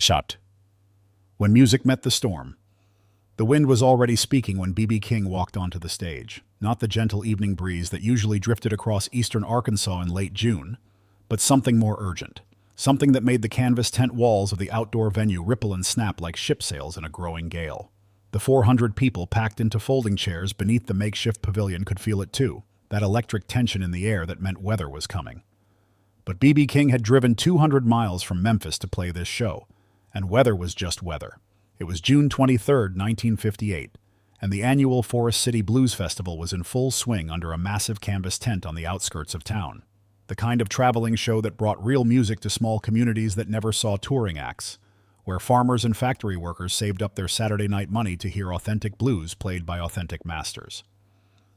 shut. When music met the storm. The wind was already speaking when B.B. King walked onto the stage. Not the gentle evening breeze that usually drifted across eastern Arkansas in late June, but something more urgent. Something that made the canvas tent walls of the outdoor venue ripple and snap like ship sails in a growing gale. The 400 people packed into folding chairs beneath the makeshift pavilion could feel it too, that electric tension in the air that meant weather was coming. But B.B. King had driven 200 miles from Memphis to play this show, and weather was just weather. It was June 23, 1958, and the annual Forest City Blues Festival was in full swing under a massive canvas tent on the outskirts of town. The kind of traveling show that brought real music to small communities that never saw touring acts, where farmers and factory workers saved up their Saturday night money to hear authentic blues played by authentic masters.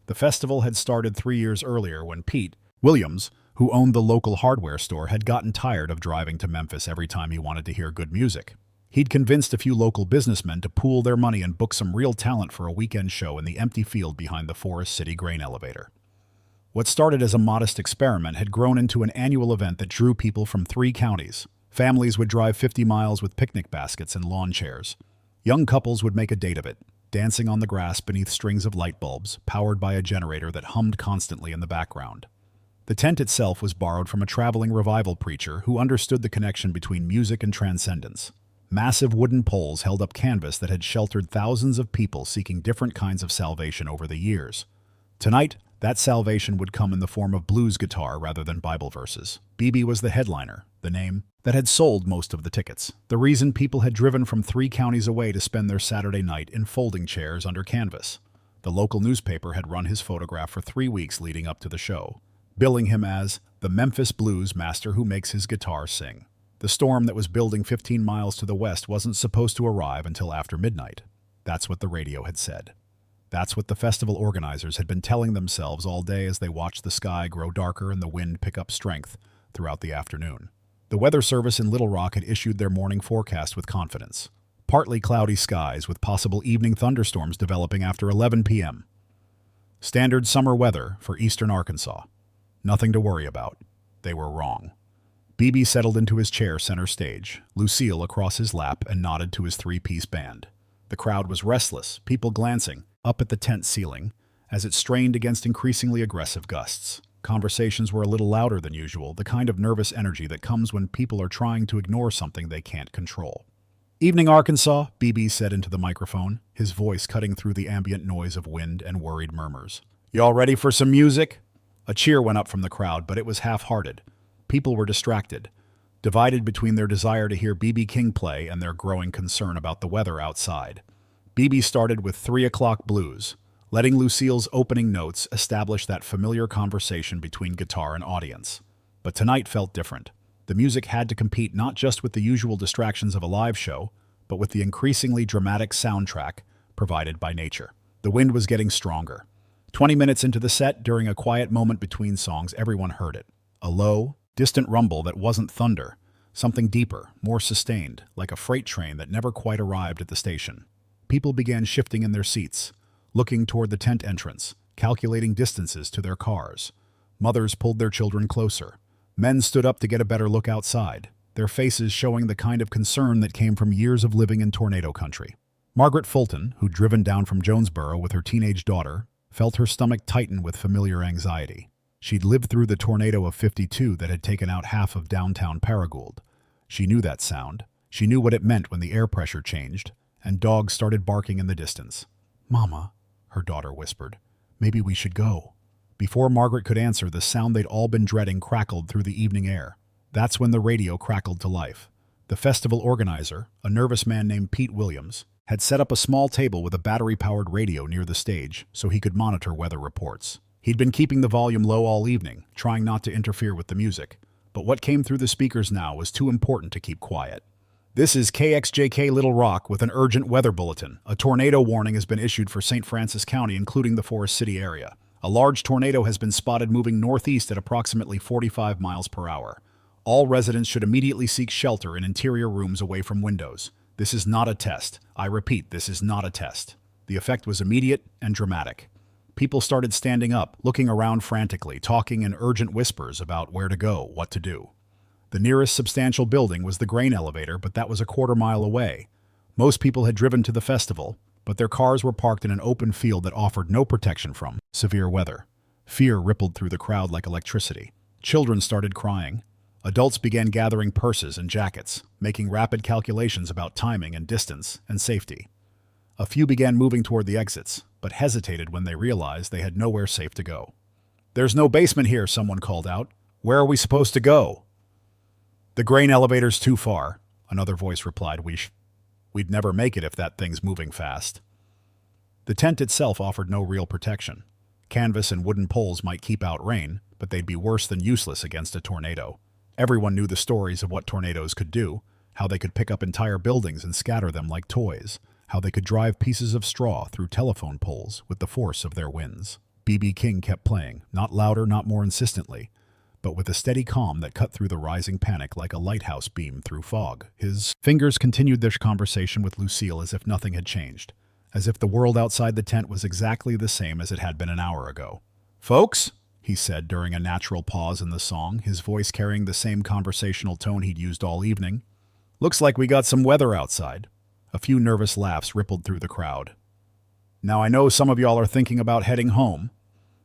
The festival had started 3 years earlier when Pete Williams, who owned the local hardware store, had gotten tired of driving to Memphis every time he wanted to hear good music. He'd convinced a few local businessmen to pool their money and book some real talent for a weekend show in the empty field behind the Forest City grain elevator. What started as a modest experiment had grown into an annual event that drew people from 3 counties. Families would drive 50 miles with picnic baskets and lawn chairs. Young couples would make a date of it, dancing on the grass beneath strings of light bulbs, powered by a generator that hummed constantly in the background. The tent itself was borrowed from a traveling revival preacher who understood the connection between music and transcendence. Massive wooden poles held up canvas that had sheltered thousands of people seeking different kinds of salvation over the years. Tonight, that salvation would come in the form of blues guitar rather than Bible verses. B.B. was the headliner, the name that had sold most of the tickets. The reason people had driven from 3 counties away to spend their Saturday night in folding chairs under canvas. The local newspaper had run his photograph for 3 weeks leading up to the show, billing him as the Memphis blues master who makes his guitar sing. The storm that was building 15 miles to the west wasn't supposed to arrive until after midnight. That's what the radio had said. That's what the festival organizers had been telling themselves all day as they watched the sky grow darker and the wind pick up strength throughout the afternoon. The Weather Service in Little Rock had issued their morning forecast with confidence. Partly cloudy skies with possible evening thunderstorms developing after 11 p.m. Standard summer weather for eastern Arkansas. Nothing to worry about. They were wrong. B.B. settled into his chair center stage, Lucille across his lap, and nodded to his 3-piece band. The crowd was restless, people glancing up at the tent ceiling as it strained against increasingly aggressive gusts. Conversations were a little louder than usual, the kind of nervous energy that comes when people are trying to ignore something they can't control. "Evening, Arkansas," B.B. said into the microphone, his voice cutting through the ambient noise of wind and worried murmurs. "Y'all ready for some music?" A cheer went up from the crowd, but it was half-hearted. People were distracted, divided between their desire to hear B.B. King play and their growing concern about the weather outside. B.B. started with 3 o'clock blues, letting Lucille's opening notes establish that familiar conversation between guitar and audience. But tonight felt different. The music had to compete not just with the usual distractions of a live show, but with the increasingly dramatic soundtrack provided by nature. The wind was getting stronger. 20 minutes into the set, during a quiet moment between songs, everyone heard it. A low, distant rumble that wasn't thunder, something deeper, more sustained, like a freight train that never quite arrived at the station. People began shifting in their seats, looking toward the tent entrance, calculating distances to their cars. Mothers pulled their children closer. Men stood up to get a better look outside, their faces showing the kind of concern that came from years of living in tornado country. Margaret Fulton, who'd driven down from Jonesboro with her teenage daughter, felt her stomach tighten with familiar anxiety. She'd lived through the tornado of '52 that had taken out half of downtown Paragould. She knew that sound. She knew what it meant when the air pressure changed, and dogs started barking in the distance. "Mama," her daughter whispered, "maybe we should go." Before Margaret could answer, the sound they'd all been dreading crackled through the evening air. That's when the radio crackled to life. The festival organizer, a nervous man named Pete Williams, had set up a small table with a battery-powered radio near the stage so he could monitor weather reports. He'd been keeping the volume low all evening, trying not to interfere with the music. But what came through the speakers now was too important to keep quiet. "This is KXJK Little Rock with an urgent weather bulletin. A tornado warning has been issued for St. Francis County, including the Forest City area. A large tornado has been spotted moving northeast at approximately 45 miles per hour. All residents should immediately seek shelter in interior rooms away from windows. This is not a test. I repeat, this is not a test." The effect was immediate and dramatic. People started standing up, looking around frantically, talking in urgent whispers about where to go, what to do. The nearest substantial building was the grain elevator, but that was a quarter-mile away. Most people had driven to the festival, but their cars were parked in an open field that offered no protection from severe weather. Fear rippled through the crowd like electricity. Children started crying. Adults began gathering purses and jackets, making rapid calculations about timing and distance and safety. A few began moving toward the exits, but hesitated when they realized they had nowhere safe to go. "There's no basement here," someone called out. "Where are we supposed to go?" "The grain elevator's too far," another voice replied. We'd never make it if that thing's moving fast." The tent itself offered no real protection. Canvas and wooden poles might keep out rain, but they'd be worse than useless against a tornado. Everyone knew the stories of what tornadoes could do, how they could pick up entire buildings and scatter them like toys, how they could drive pieces of straw through telephone poles with the force of their winds. B.B. King kept playing, not louder, not more insistently, but with a steady calm that cut through the rising panic like a lighthouse beam through fog. His fingers continued their conversation with Lucille as if nothing had changed, as if the world outside the tent was exactly the same as it had been an hour ago. "Folks," he said during a natural pause in the song, his voice carrying the same conversational tone he'd used all evening, "looks like we got some weather outside." A few nervous laughs rippled through the crowd. "Now I know some of y'all are thinking about heading home.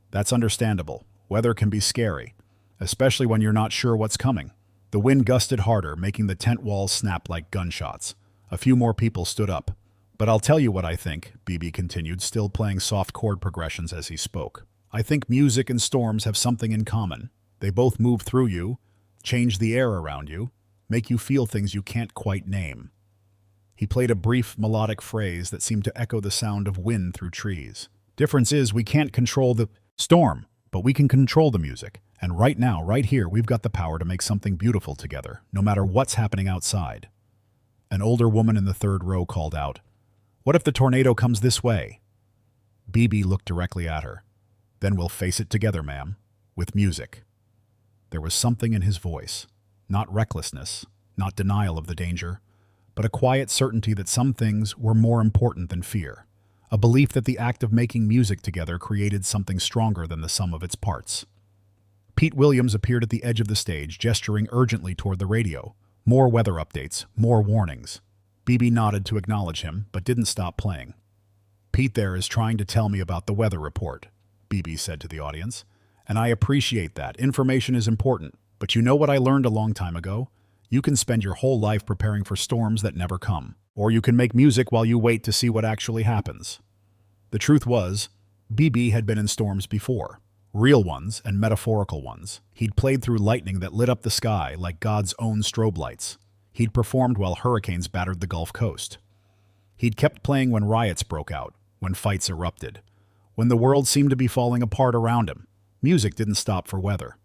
That's understandable. Weather can be scary, especially when you're not sure what's coming." The wind gusted harder, making the tent walls snap like gunshots. A few more people stood up. "But I'll tell you what I think," BB continued, still playing soft chord progressions as he spoke. "I think music and storms have something in common. They both move through you, change the air around you, make you feel things you can't quite name." He played a brief, melodic phrase that seemed to echo the sound of wind through trees. "Difference is we can't control the storm, but we can control the music. And right now, right here, we've got the power to make something beautiful together, no matter what's happening outside." An older woman in the third row called out, "What if the tornado comes this way?" BB looked directly at her. "Then we'll face it together, ma'am, with music." There was something in his voice, not recklessness, not denial of the danger, but a quiet certainty that some things were more important than fear, a belief that the act of making music together created something stronger than the sum of its parts. Pete Williams appeared at the edge of the stage, gesturing urgently toward the radio. More weather updates, more warnings. BB nodded to acknowledge him, but didn't stop playing. "Pete there is trying to tell me about the weather report," BB said to the audience. "And I appreciate that. Information is important. But you know what I learned a long time ago? You can spend your whole life preparing for storms that never come. Or you can make music while you wait to see what actually happens." The truth was, BB had been in storms before. Real ones and metaphorical ones. He'd played through lightning that lit up the sky like God's own strobe lights. He'd performed while hurricanes battered the Gulf Coast. He'd kept playing when riots broke out, when fights erupted, when the world seemed to be falling apart around him. Music didn't stop for weather.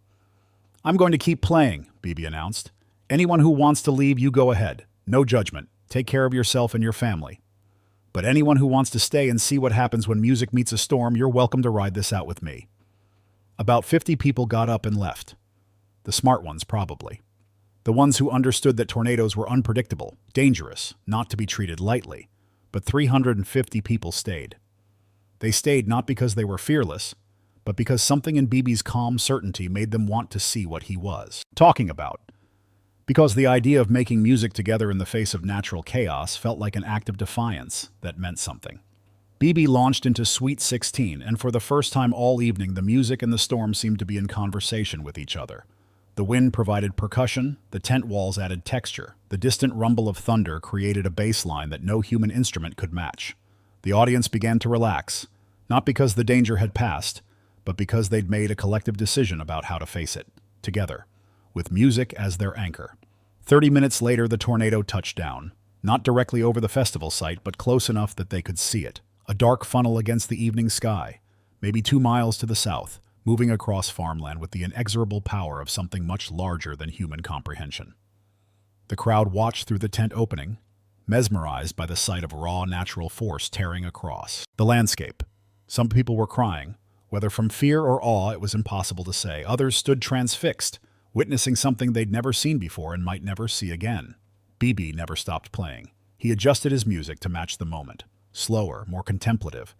"I'm going to keep playing," BB announced. "Anyone who wants to leave, you go ahead. No judgment. Take care of yourself and your family. But anyone who wants to stay and see what happens when music meets a storm, you're welcome to ride this out with me." About 50 people got up and left. The smart ones, probably. The ones who understood that tornadoes were unpredictable, dangerous, not to be treated lightly. But 350 people stayed. They stayed not because they were fearless, but because something in BB's calm certainty made them want to see what he was talking about. Because the idea of making music together in the face of natural chaos felt like an act of defiance that meant something. BB launched into Sweet 16, and for the first time all evening, the music and the storm seemed to be in conversation with each other. The wind provided percussion, the tent walls added texture, the distant rumble of thunder created a bass line that no human instrument could match. The audience began to relax, not because the danger had passed, but because they'd made a collective decision about how to face it, together, with music as their anchor. 30 minutes later, the tornado touched down, not directly over the festival site, but close enough that they could see it. A dark funnel against the evening sky, maybe 2 miles to the south, moving across farmland with the inexorable power of something much larger than human comprehension. The crowd watched through the tent opening, mesmerized by the sight of raw natural force tearing across the landscape. Some people were crying. Whether from fear or awe, it was impossible to say. Others stood transfixed, witnessing something they'd never seen before and might never see again. BB never stopped playing. He adjusted his music to match the moment. Slower, more contemplative,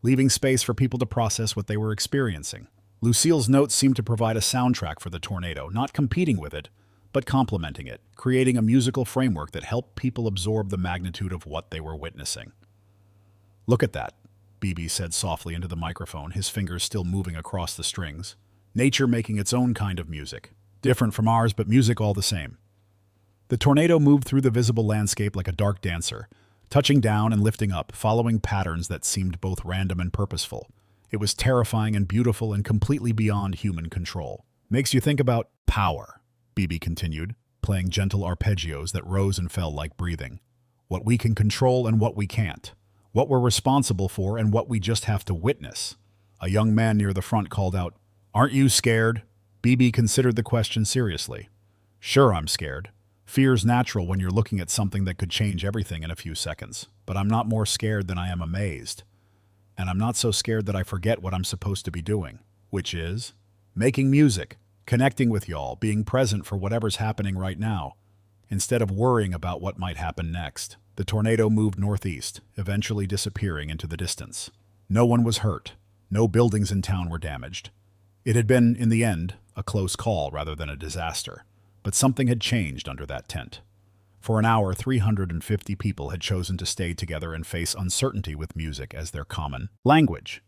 leaving space for people to process what they were experiencing. Lucille's notes seemed to provide a soundtrack for the tornado, not competing with it, but complementing it, creating a musical framework that helped people absorb the magnitude of what they were witnessing. "Look at that," BB said softly into the microphone, his fingers still moving across the strings. "Nature making its own kind of music. Different from ours, but music all the same." The tornado moved through the visible landscape like a dark dancer, touching down and lifting up, following patterns that seemed both random and purposeful. It was terrifying and beautiful and completely beyond human control. "Makes you think about power," BB continued, playing gentle arpeggios that rose and fell like breathing. "What we can control and what we can't. What we're responsible for and what we just have to witness." A young man near the front called out, "Aren't you scared?" BB considered the question seriously. "Sure, I'm scared. Fear's natural when you're looking at something that could change everything in a few seconds. But I'm not more scared than I am amazed. And I'm not so scared that I forget what I'm supposed to be doing, which is making music, connecting with y'all, being present for whatever's happening right now, instead of worrying about what might happen next." The tornado moved northeast, eventually disappearing into the distance. No one was hurt. No buildings in town were damaged. It had been, in the end, a close call rather than a disaster. But something had changed under that tent. For an hour, 350 people had chosen to stay together and face uncertainty with music as their common language.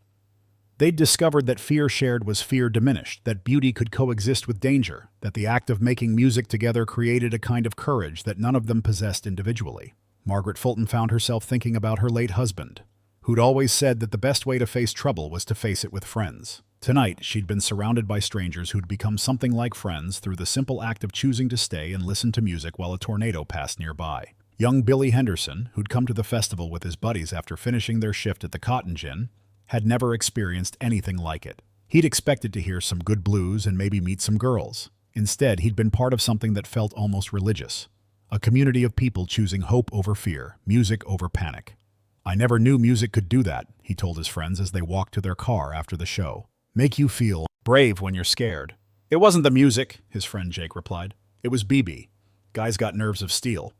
They'd discovered that fear shared was fear diminished, that beauty could coexist with danger, that the act of making music together created a kind of courage that none of them possessed individually. Margaret Fulton found herself thinking about her late husband, who'd always said that the best way to face trouble was to face it with friends. Tonight, she'd been surrounded by strangers who'd become something like friends through the simple act of choosing to stay and listen to music while a tornado passed nearby. Young Billy Henderson, who'd come to the festival with his buddies after finishing their shift at the Cotton Gin, had never experienced anything like it. He'd expected to hear some good blues and maybe meet some girls. Instead, he'd been part of something that felt almost religious. A community of people choosing hope over fear, music over panic. "I never knew music could do that," he told his friends as they walked to their car after the show. "Make you feel brave when you're scared." "It wasn't the music," his friend Jake replied. "It was BB. Guy's got nerves of steel."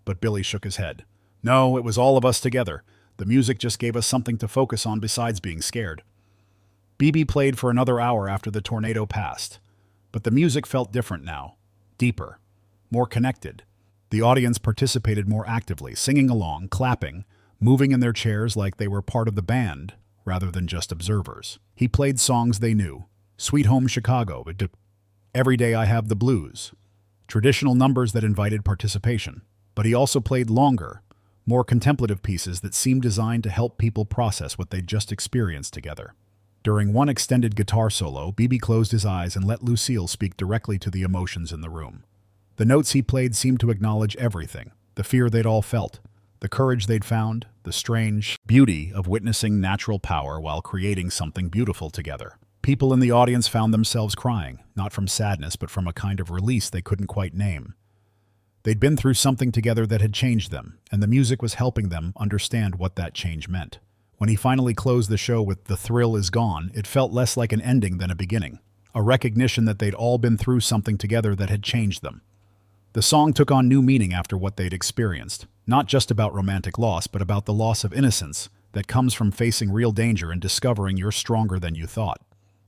But Billy shook his head. "No, it was all of us together. The music just gave us something to focus on besides being scared." BB played for another hour after the tornado passed. But the music felt different now. Deeper. More connected. The audience participated more actively, singing along, clapping, moving in their chairs like they were part of the band, rather than just observers. He played songs they knew. "Sweet Home Chicago," "Every Day I Have the Blues," traditional numbers that invited participation. But he also played longer, more contemplative pieces that seemed designed to help people process what they'd just experienced together. During one extended guitar solo, BB closed his eyes and let Lucille speak directly to the emotions in the room. The notes he played seemed to acknowledge everything: the fear they'd all felt, the courage they'd found, the strange beauty of witnessing natural power while creating something beautiful together. People in the audience found themselves crying, not from sadness but from a kind of release they couldn't quite name. They'd been through something together that had changed them, and the music was helping them understand what that change meant. When he finally closed the show with "The Thrill Is Gone," it felt less like an ending than a beginning, a recognition that they'd all been through something together that had changed them. The song took on new meaning after what they'd experienced, not just about romantic loss, but about the loss of innocence that comes from facing real danger and discovering you're stronger than you thought.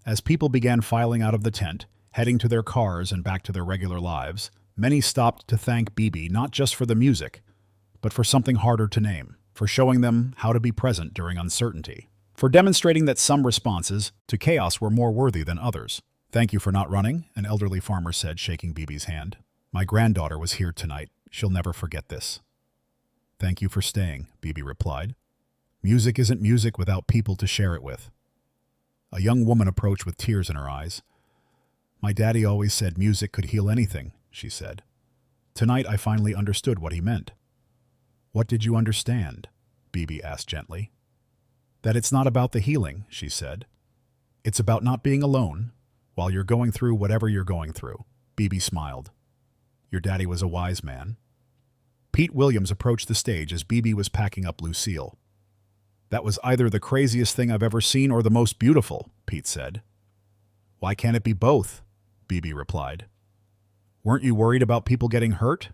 As people began filing out of the tent, heading to their cars and back to their regular lives, many stopped to thank BB not just for the music, but for something harder to name, for showing them how to be present during uncertainty, for demonstrating that some responses to chaos were more worthy than others. "Thank you for not running," an elderly farmer said, shaking BB's hand. "My granddaughter was here tonight. She'll never forget this." "Thank you for staying," BB replied. "Music isn't music without people to share it with." A young woman approached with tears in her eyes. "My daddy always said music could heal anything," she said. "Tonight I finally understood what he meant." "What did you understand?" BB asked gently. "That it's not about the healing," she said. "It's about not being alone while you're going through whatever you're going through." BB smiled. "Your daddy was a wise man." Pete Williams approached the stage as BB was packing up Lucille. "That was either the craziest thing I've ever seen or the most beautiful," Pete said. "Why can't it be both?" BB replied. "Weren't you worried about people getting hurt?"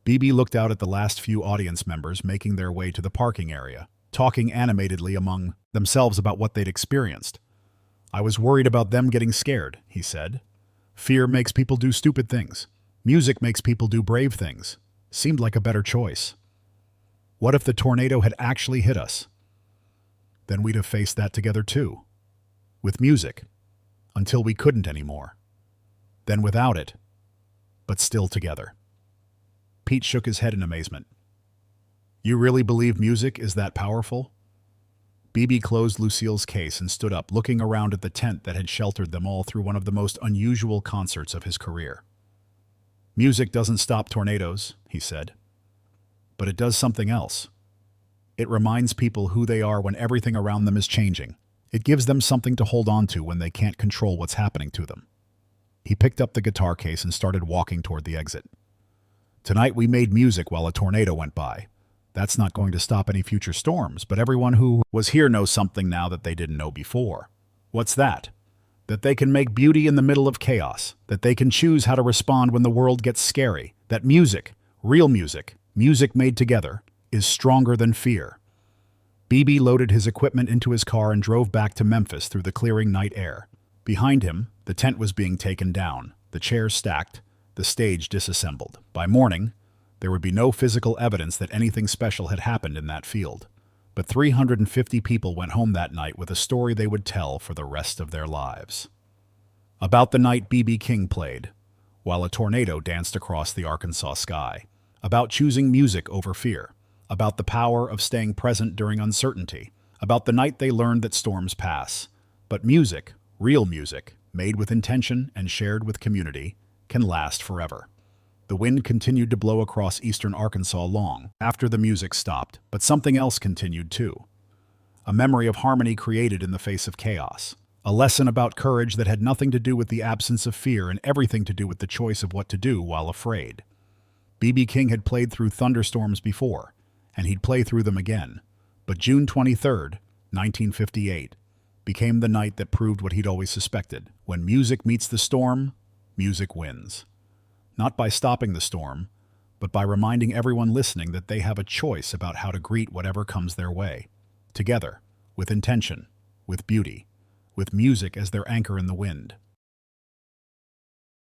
BB looked out at the last few audience members making their way to the parking area, talking animatedly among themselves about what they'd experienced. "I was worried about them getting scared," he said. "Fear makes people do stupid things. Music makes people do brave things. Seemed like a better choice. What if the tornado had actually hit us? Then we'd have faced that together too. With music. Until we couldn't anymore. Then without it. But still together. Pete shook his head in amazement. You really believe music is that powerful? BB closed Lucille's case and stood up, looking around at the tent that had sheltered them all through one of the most unusual concerts of his career. Music doesn't stop tornadoes, he said. But it does something else. It reminds people who they are when everything around them is changing. It gives them something to hold on to when they can't control what's happening to them. He picked up the guitar case and started walking toward the exit. Tonight we made music while a tornado went by. That's not going to stop any future storms, but everyone who was here knows something now that they didn't know before. What's that? That they can make beauty in the middle of chaos, that they can choose how to respond when the world gets scary, that music, real music, music made together, is stronger than fear. BB loaded his equipment into his car and drove back to Memphis through the clearing night air. Behind him, the tent was being taken down, the chairs stacked, the stage disassembled. By morning, there would be no physical evidence that anything special had happened in that field. But 350 people went home that night with a story they would tell for the rest of their lives. About the night BB King played, while a tornado danced across the Arkansas sky. About choosing music over fear. About the power of staying present during uncertainty. About the night they learned that storms pass. But music, real music, made with intention and shared with community, can last forever. The wind continued to blow across eastern Arkansas long after the music stopped, but something else continued too. A memory of harmony created in the face of chaos. A lesson about courage that had nothing to do with the absence of fear and everything to do with the choice of what to do while afraid. BB King had played through thunderstorms before, and he'd play through them again. But June 23rd, 1958, became the night that proved what he'd always suspected. When music meets the storm, music wins. Not by stopping the storm, but by reminding everyone listening that they have a choice about how to greet whatever comes their way. Together, with intention, with beauty, with music as their anchor in the wind.